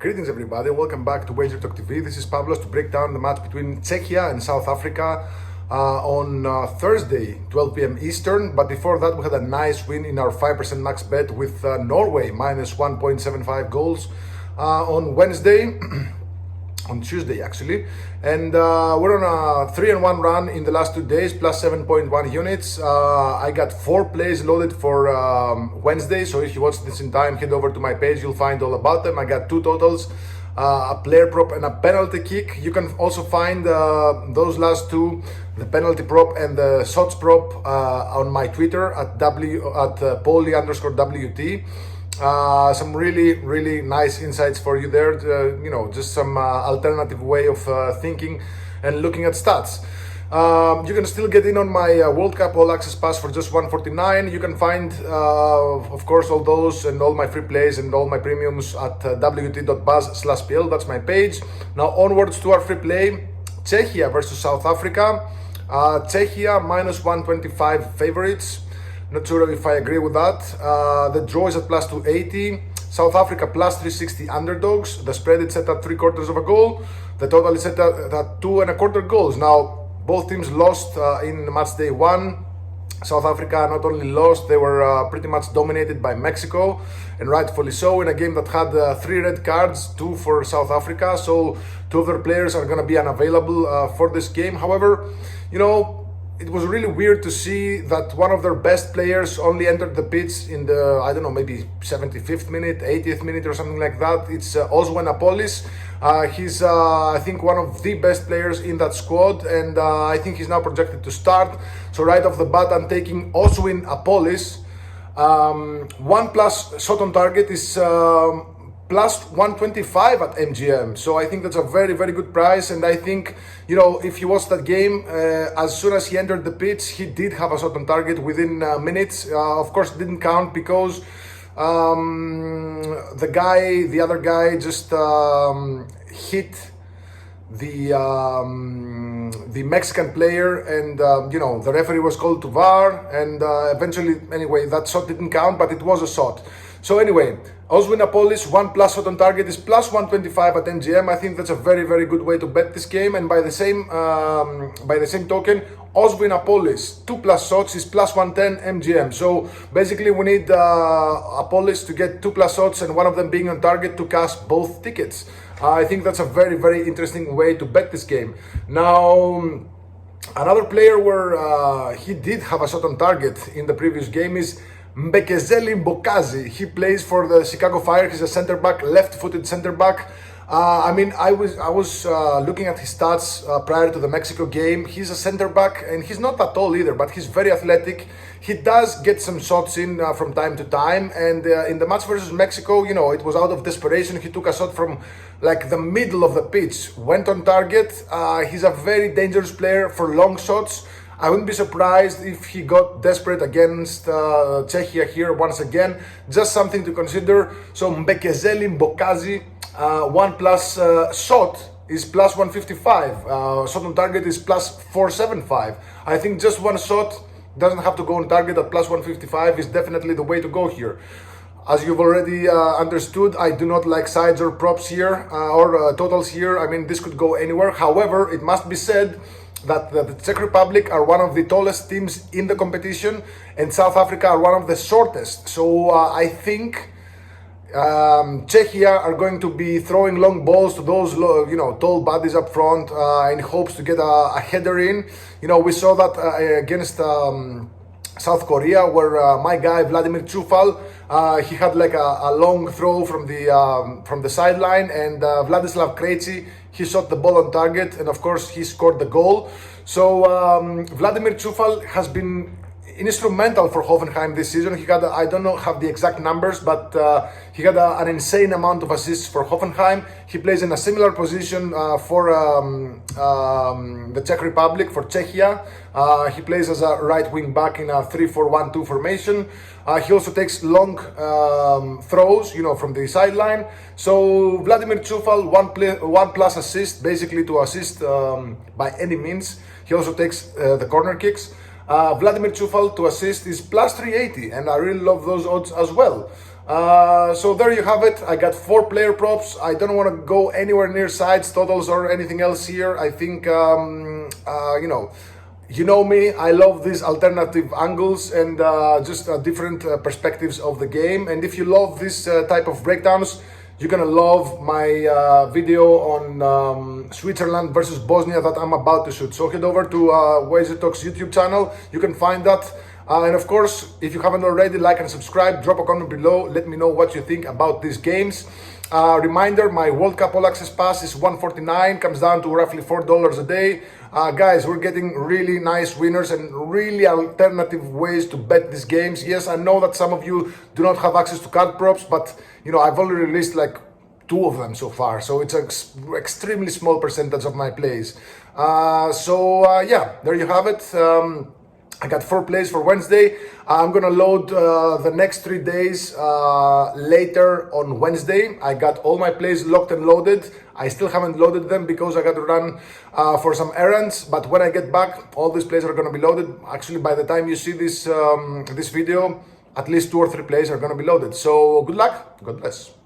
Greetings everybody, welcome back to Wager Talk TV. This is Pavlos to break down the match between Czechia and South Africa on Thursday, 12 p.m. Eastern. But before that, we had a nice win in our 5% max bet with Norway minus 1.75 goals on Wednesday. On Tuesday actually, and we're on a 3-1 run in the last 2 days, plus 7.1 units. I got 4 plays loaded for Wednesday, so if you watch this in time, head over to my page, you'll find all about them. I got 2 totals, a player prop and a penalty kick. You can also find those last 2, the penalty prop and the shots prop, on my Twitter at Poli_WT. Some really nice insights for you there. Just some alternative way of thinking and looking at stats. You can still get in on my World Cup All Access Pass for just $149. You can find, of course, all those and all my free plays and all my premiums at wt.buzz/pl. That's my page. Now onwards to our free play. Czechia versus South Africa. Czechia minus 125 favorites. Not sure if I agree with that. The draw is at plus 280. South Africa plus 360 underdogs. The spread is set at 3/4 of a goal. The total is set at 2.25 goals. Now, both teams lost in match day 1. South Africa not only lost, they were pretty much dominated by Mexico, and rightfully so, in a game that had 3 red cards, 2 for South Africa. So 2 of their players are going to be unavailable for this game. However, it was really weird to see that one of their best players only entered the pitch in the, maybe 75th minute, 80th minute or something like that. It's Oswen Apolis. He's, I think, one of the best players in that squad, and I think he's now projected to start. So right off the bat, I'm taking Oswen Apolis. 1+ shot on target is plus 125 at MGM. So I think that's a very good price, and I think, if you watch that game, as soon as he entered the pitch, he did have a shot on target within minutes. Of course, it didn't count because the other guy just hit the Mexican player, and the referee was called to VAR, and eventually, anyway, that shot didn't count, but it was a shot. So anyway, Oswen Apolis 1+ shot on target is plus 125 at MGM. I think that's a very good way to bet this game. And by the same token, Oswen Apolis 2+ shots is plus 110 MGM. So basically, we need Apolis to get 2+ shots and one of them being on target to cash both tickets. I think that's a very interesting way to bet this game. Now, another player where he did have a shot on target in the previous game is Mbekezeli Mbokazi. He plays for the Chicago Fire. He's a center back, left-footed center back. I was looking at his stats prior to the Mexico game. He's a center back, and he's not that tall either, but he's very athletic. He does get some shots in from time to time, and in the match versus Mexico, it was out of desperation. He took a shot from like the middle of the pitch, went on target. He's a very dangerous player for long shots. I wouldn't be surprised if he got desperate against Czechia here once again. Just something to consider. So Mbekezeli Mbokazi, 1+ shot is plus 155. Shot on target is plus 475. I think just one shot doesn't have to go on target at plus 155 is definitely the way to go here. As you've already understood, I do not like sides or props here or totals here. I mean, this could go anywhere. However, it must be said that the Czech Republic are one of the tallest teams in the competition, and South Africa are one of the shortest. So I think Czechia are going to be throwing long balls to those tall bodies up front in hopes to get a header in. We saw that against South Korea, where my guy Vladimir Čufal, he had like a long throw from the sideline, and Vladislav Krejci, he shot the ball on target, and of course he scored the goal. So Vladimir Čufal has been instrumental for Hoffenheim this season. He got, I don't know, have the exact numbers, but he got an insane amount of assists for Hoffenheim. He plays in a similar position for the Czech Republic, for Czechia. He plays as a right wing back in a 3-4-1-2 formation. He also takes long throws, from the sideline. So Vladimir Čufal, 1+ assist, basically to assist by any means. He also takes the corner kicks. Vladimir Čufal to assist is plus 380, and I really love those odds as well. So there you have it. I got 4 player props. I don't want to go anywhere near sides, totals, or anything else here. I think, you know me, I love these alternative angles and just different perspectives of the game. And if you love this type of breakdowns, you're gonna love my video on Switzerland versus Bosnia that I'm about to shoot. So head over to Wazer Talks YouTube channel. You can find that. And of course, if you haven't already, like and subscribe, drop a comment below, let me know what you think about these games. Reminder, my World Cup All Access Pass is $149, comes down to roughly $4 a day. Guys, we're getting really nice winners and really alternative ways to bet these games. Yes, I know that some of you do not have access to card props, but I've already released like 2 of them so far, so it's an extremely small percentage of my plays. Yeah, there you have it. I got 4 plays for Wednesday. I'm gonna load the next 3 days later on Wednesday. I got all my plays locked and loaded. I still haven't loaded them because I got to run for some errands. But when I get back, all these plays are gonna be loaded. Actually, by the time you see this this video, at least 2 or 3 plays are gonna be loaded. So good luck. God bless.